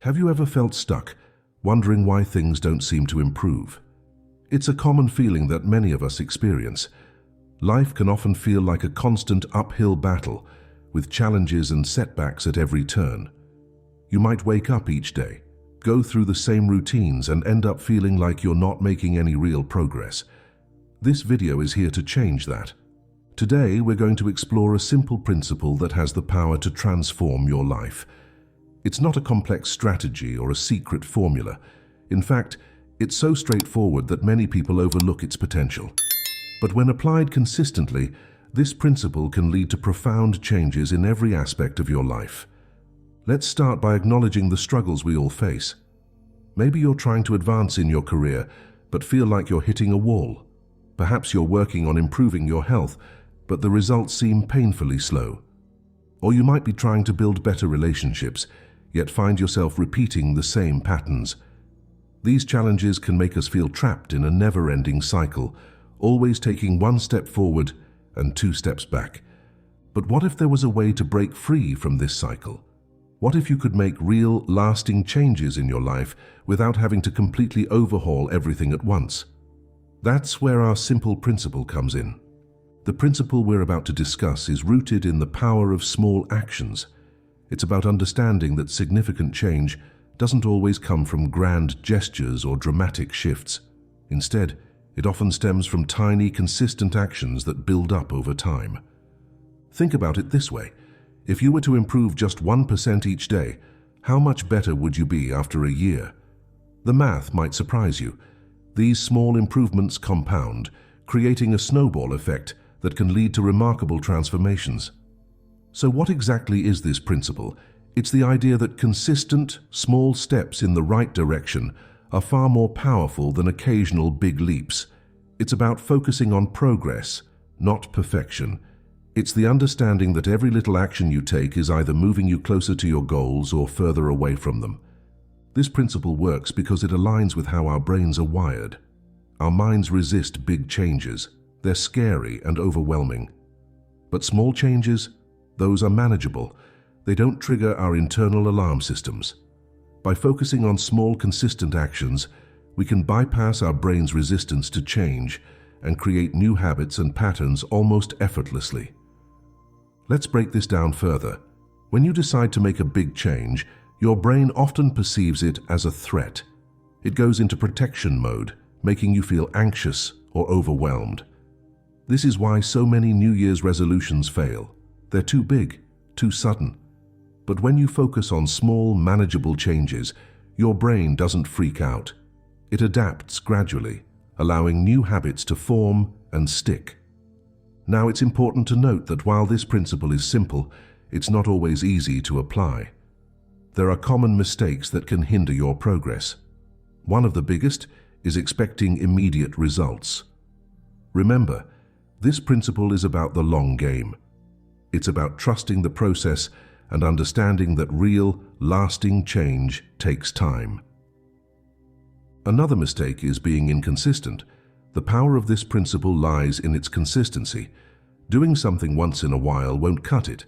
Have you ever felt stuck, wondering why things don't seem to improve? It's a common feeling that many of us experience. Life can often feel like a constant uphill battle, with challenges and setbacks at every turn. You might wake up each day, go through the same routines, and end up feeling like you're not making any real progress. This video is here to change that. Today, we're going to explore a simple principle that has the power to transform your life. It's not a complex strategy or a secret formula. In fact, it's so straightforward that many people overlook its potential. But when applied consistently, this principle can lead to profound changes in every aspect of your life. Let's start by acknowledging the struggles we all face. Maybe you're trying to advance in your career, but feel like you're hitting a wall. Perhaps you're working on improving your health, but the results seem painfully slow. Or you might be trying to build better relationships, yet find yourself repeating the same patterns. These challenges can make us feel trapped in a never-ending cycle, always taking one step forward and two steps back. But what if there was a way to break free from this cycle? What if you could make real, lasting changes in your life without having to completely overhaul everything at once? That's where our simple principle comes in. The principle we're about to discuss is rooted in the power of small actions. It's about understanding that significant change doesn't always come from grand gestures or dramatic shifts. Instead, it often stems from tiny, consistent actions that build up over time. Think about it this way. If you were to improve just 1% each day, how much better would you be after a year? The math might surprise you. These small improvements compound, creating a snowball effect that can lead to remarkable transformations. So what exactly is this principle? It's the idea that consistent, small steps in the right direction are far more powerful than occasional big leaps. It's about focusing on progress, not perfection. It's the understanding that every little action you take is either moving you closer to your goals or further away from them. This principle works because it aligns with how our brains are wired. Our minds resist big changes. They're scary and overwhelming. But small changes, those are manageable. They don't trigger our internal alarm systems. By focusing on small, consistent actions, we can bypass our brain's resistance to change and create new habits and patterns almost effortlessly. Let's break this down further. When you decide to make a big change, your brain often perceives it as a threat. It goes into protection mode, making you feel anxious or overwhelmed. This is why so many New Year's resolutions fail. They're too big, too sudden. But when you focus on small, manageable changes, your brain doesn't freak out. It adapts gradually, allowing new habits to form and stick. Now, it's important to note that while this principle is simple, it's not always easy to apply. There are common mistakes that can hinder your progress. One of the biggest is expecting immediate results. Remember, this principle is about the long game. It's about trusting the process and understanding that real, lasting change takes time. Another mistake is being inconsistent. The power of this principle lies in its consistency. Doing something once in a while won't cut it.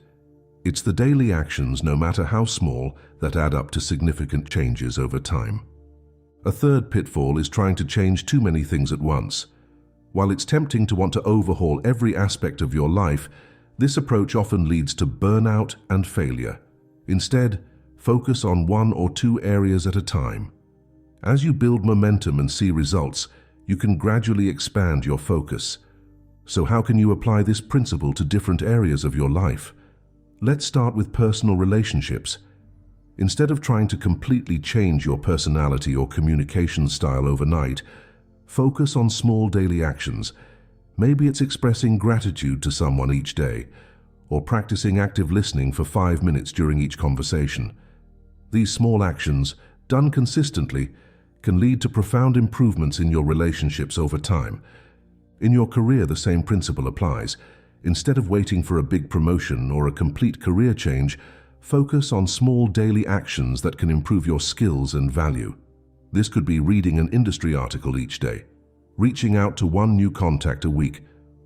It's the daily actions, no matter how small, that add up to significant changes over time. A third pitfall is trying to change too many things at once. While it's tempting to want to overhaul every aspect of your life, this approach often leads to burnout and failure. Instead, focus on one or two areas at a time. As you build momentum and see results, you can gradually expand your focus. So how can you apply this principle to different areas of your life? Let's start with personal relationships. Instead of trying to completely change your personality or communication style overnight, focus on small daily actions. Maybe it's expressing gratitude to someone each day, or practicing active listening for 5 minutes during each conversation. These small actions, done consistently, can lead to profound improvements in your relationships over time. In your career, the same principle applies. Instead of waiting for a big promotion or a complete career change, focus on small daily actions that can improve your skills and value. This could be reading an industry article each day, reaching out to one new contact a week,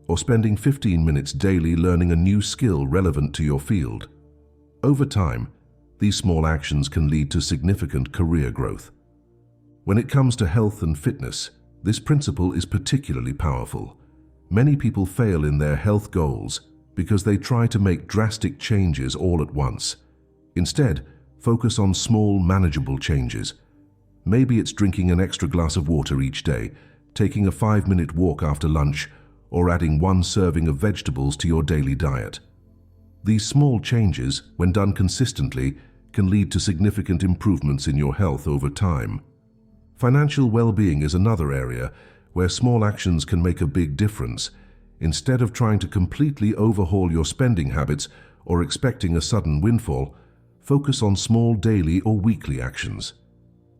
or spending 15 minutes daily learning a new skill relevant to your field. Over time, These small actions can lead to significant career growth. When it comes to health and fitness, this principle is particularly powerful. Many people fail in their health goals because they try to make drastic changes all at once. Instead, focus on small, manageable changes. Maybe it's drinking an extra glass of water each day, taking a 5-minute walk after lunch, or adding 1 serving of vegetables to your daily diet. These small changes, when done consistently, can lead to significant improvements in your health over time. Financial well-being is another area where small actions can make a big difference. Instead of trying to completely overhaul your spending habits or expecting a sudden windfall, focus on small daily or weekly actions.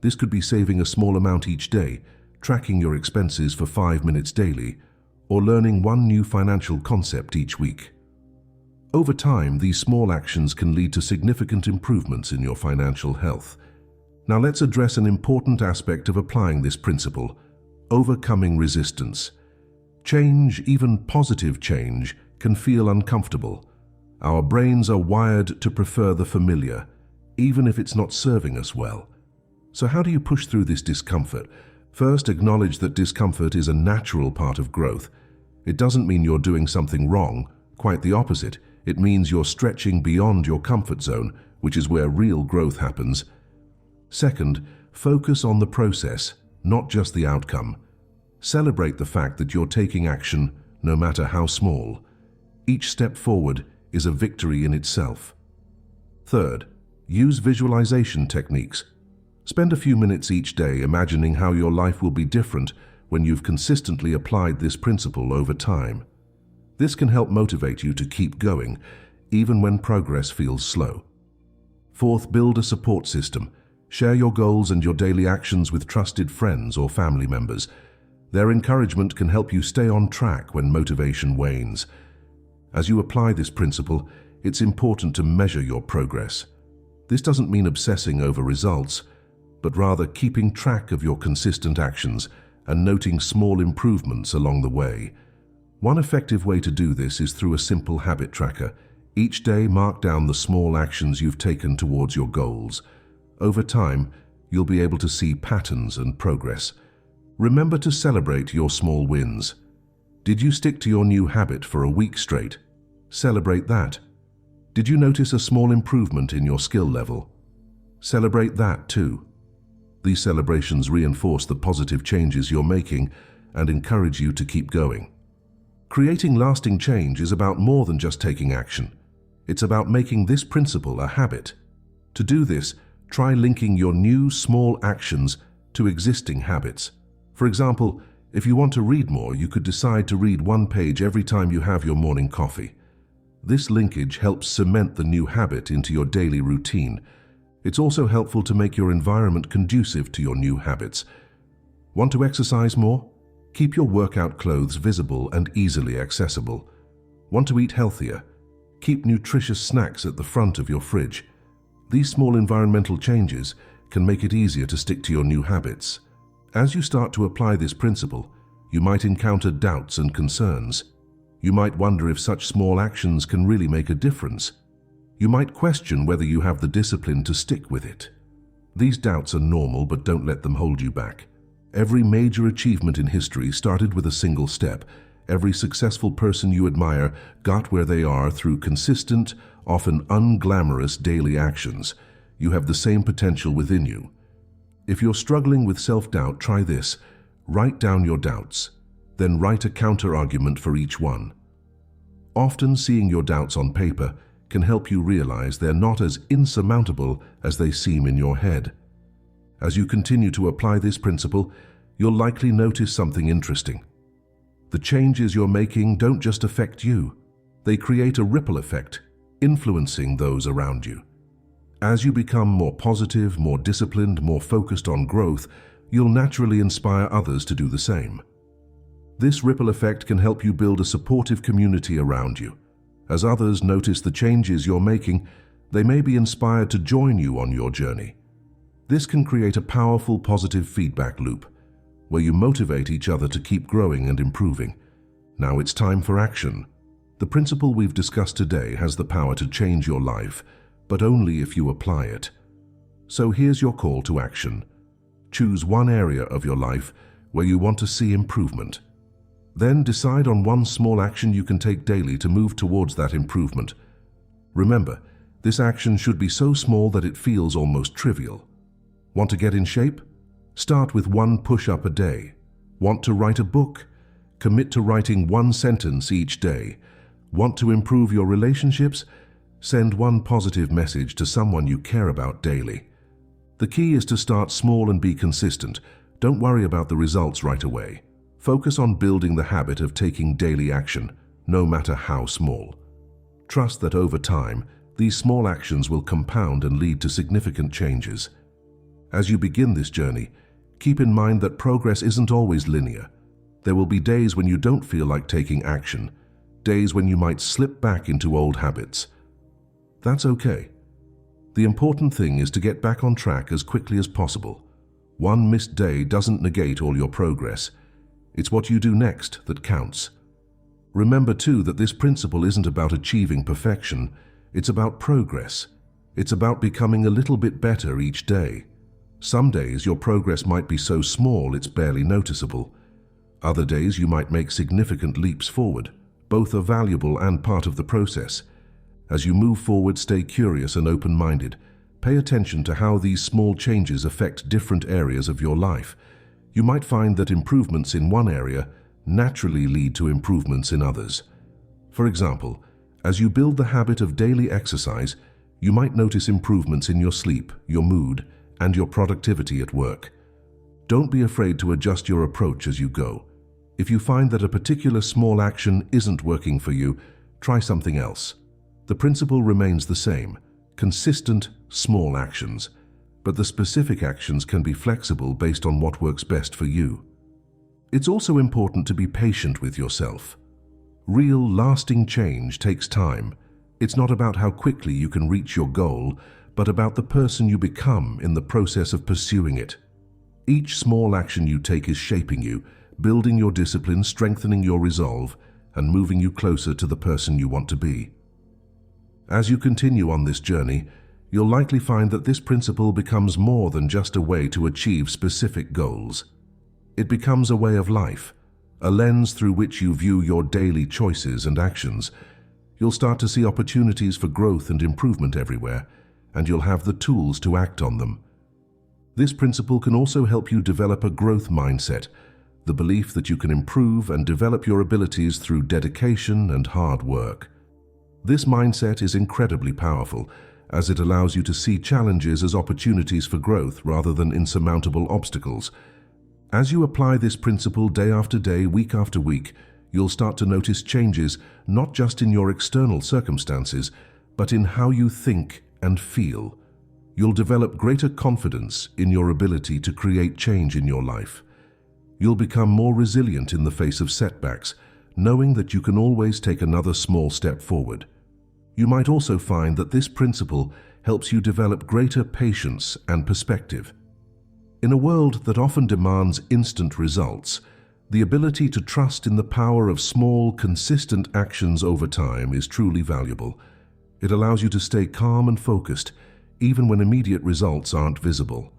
This could be saving a small amount each day, tracking your expenses for 5 minutes daily, or learning 1 new financial concept each week. Over time, these small actions can lead to significant improvements in your financial health. Now let's address an important aspect of applying this principle: overcoming resistance. Change, even positive change, can feel uncomfortable. Our brains are wired to prefer the familiar, even if it's not serving us well. So how do you push through this discomfort? First, acknowledge that discomfort is a natural part of growth. It doesn't mean you're doing something wrong, quite the opposite. It means you're stretching beyond your comfort zone, which is where real growth happens. Second, focus on the process, not just the outcome. Celebrate the fact that you're taking action, no matter how small. Each step forward is a victory in itself. Third, use visualization techniques. Spend a few minutes each day imagining how your life will be different when you've consistently applied this principle over time. This can help motivate you to keep going, even when progress feels slow. Fourth, build a support system. Share your goals and your daily actions with trusted friends or family members. Their encouragement can help you stay on track when motivation wanes. As you apply this principle, it's important to measure your progress. This doesn't mean obsessing over results, but rather keeping track of your consistent actions and noting small improvements along the way. One effective way to do this is through a simple habit tracker. Each day, mark down the small actions you've taken towards your goals. Over time, you'll be able to see patterns and progress. Remember to celebrate your small wins. Did you stick to your new habit for a week straight? Celebrate that. Did you notice a small improvement in your skill level? Celebrate that too. These celebrations reinforce the positive changes you're making and encourage you to keep going. Creating lasting change is about more than just taking action. It's about making this principle a habit. To do this, try linking your new small actions to existing habits. For example, if you want to read more, you could decide to read 1 page every time you have your morning coffee. This linkage helps cement the new habit into your daily routine. It's also helpful to make your environment conducive to your new habits. Want to exercise more? Keep your workout clothes visible and easily accessible. Want to eat healthier? Keep nutritious snacks at the front of your fridge. These small environmental changes can make it easier to stick to your new habits. As you start to apply this principle, you might encounter doubts and concerns. You might wonder if such small actions can really make a difference. You might question whether you have the discipline to stick with it. These doubts are normal, but don't let them hold you back. Every major achievement in history started with a single step. Every successful person you admire got where they are through consistent, often unglamorous daily actions. You have the same potential within you. If you're struggling with self-doubt, try this. Write down your doubts, then write a counter-argument for each one. Often seeing your doubts on paper can help you realize they're not as insurmountable as they seem in your head. As you continue to apply this principle, you'll likely notice something interesting. The changes you're making don't just affect you. They create a ripple effect, influencing those around you. As you become more positive, more disciplined, more focused on growth, you'll naturally inspire others to do the same. This ripple effect can help you build a supportive community around you. As others notice the changes you're making, they may be inspired to join you on your journey. This can create a powerful positive feedback loop, where you motivate each other to keep growing and improving. Now it's time for action. The principle we've discussed today has the power to change your life, but only if you apply it. So here's your call to action. Choose one area of your life where you want to see improvement. Then decide on one small action you can take daily to move towards that improvement. Remember, this action should be so small that it feels almost trivial. Want to get in shape? Start with one push-up a day. Want to write a book? Commit to writing one sentence each day. Want to improve your relationships? Send one positive message to someone you care about daily. The key is to start small and be consistent. Don't worry about the results right away. Focus on building the habit of taking daily action, no matter how small. Trust that over time, these small actions will compound and lead to significant changes. As you begin this journey, keep in mind that progress isn't always linear. There will be days when you don't feel like taking action, days when you might slip back into old habits. That's okay. The important thing is to get back on track as quickly as possible. One missed day doesn't negate all your progress. It's what you do next that counts. Remember too that this principle isn't about achieving perfection, it's about progress. It's about becoming a little bit better each day. Some days your progress might be so small it's barely noticeable. Other days you might make significant leaps forward. Both are valuable and part of the process. As you move forward, stay curious and open-minded. Pay attention to how these small changes affect different areas of your life. You might find that improvements in one area naturally lead to improvements in others. For example, as you build the habit of daily exercise, you might notice improvements in your sleep, your mood, and your productivity at work. Don't be afraid to adjust your approach as you go. If you find that a particular small action isn't working for you, try something else. The principle remains the same: consistent, small actions, but the specific actions can be flexible based on what works best for you. It's also important to be patient with yourself. Real, lasting change takes time. It's not about how quickly you can reach your goal, but about the person you become in the process of pursuing it. Each small action you take is shaping you, building your discipline, strengthening your resolve, and moving you closer to the person you want to be. As you continue on this journey, you'll likely find that this principle becomes more than just a way to achieve specific goals. It becomes a way of life, a lens through which you view your daily choices and actions. You'll start to see opportunities for growth and improvement everywhere, and you'll have the tools to act on them. This principle can also help you develop a growth mindset, the belief that you can improve and develop your abilities through dedication and hard work. This mindset is incredibly powerful, as it allows you to see challenges as opportunities for growth rather than insurmountable obstacles. As you apply this principle day after day, week after week, you'll start to notice changes not just in your external circumstances, but in how you think and feel. You'll develop greater confidence in your ability to create change in your life. You'll become more resilient in the face of setbacks, knowing that you can always take another small step forward. You might also find that this principle helps you develop greater patience and perspective. In a world that often demands instant results, the ability to trust in the power of small, consistent actions over time is truly valuable. It allows you to stay calm and focused, even when immediate results aren't visible.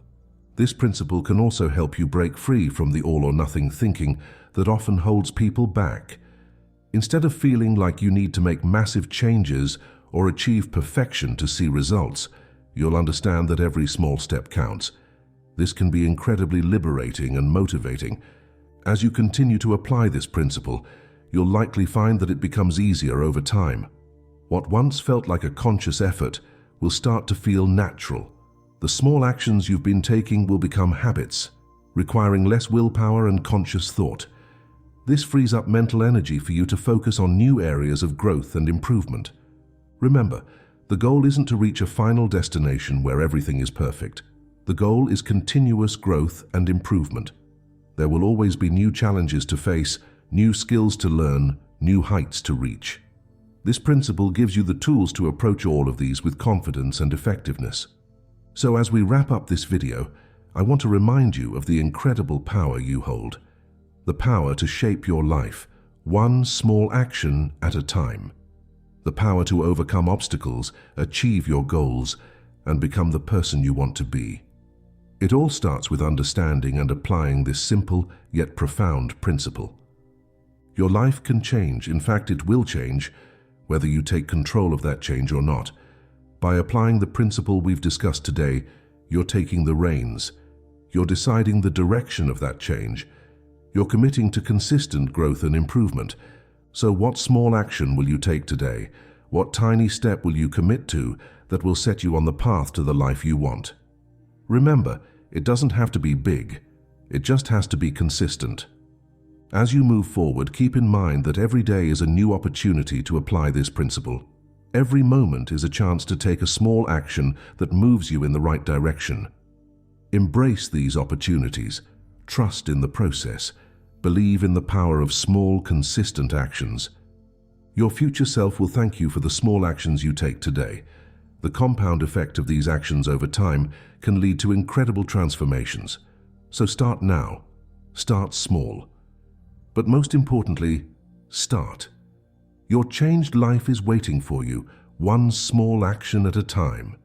This principle can also help you break free from the all-or-nothing thinking that often holds people back. Instead of feeling like you need to make massive changes or achieve perfection to see results, you'll understand that every small step counts. This can be incredibly liberating and motivating. As you continue to apply this principle, you'll likely find that it becomes easier over time. What once felt like a conscious effort will start to feel natural. The small actions you've been taking will become habits, requiring less willpower and conscious thought. This frees up mental energy for you to focus on new areas of growth and improvement. Remember, the goal isn't to reach a final destination where everything is perfect. The goal is continuous growth and improvement. There will always be new challenges to face, new skills to learn, new heights to reach. This principle gives you the tools to approach all of these with confidence and effectiveness. So as we wrap up this video, I want to remind you of the incredible power you hold. The power to shape your life, one small action at a time. the power to overcome obstacles, achieve your goals, and become the person you want to be. It all starts with understanding and applying this simple yet profound principle. Your life can change, in fact it will change, whether you take control of that change or not. By applying the principle we've discussed today, you're taking the reins. You're deciding the direction of that change. You're committing to consistent growth and improvement. So what small action will you take today? What tiny step will you commit to that will set you on the path to the life you want? Remember, it doesn't have to be big. It just has to be consistent. As you move forward, keep in mind that every day is a new opportunity to apply this principle. Every moment is a chance to take a small action that moves you in the right direction. Embrace these opportunities. Trust in the process. Believe in the power of small, consistent actions. Your future self will thank you for the small actions you take today. The compound effect of these actions over time can lead to incredible transformations. So start now. Start small. But most importantly, start. Your changed life is waiting for you, one small action at a time.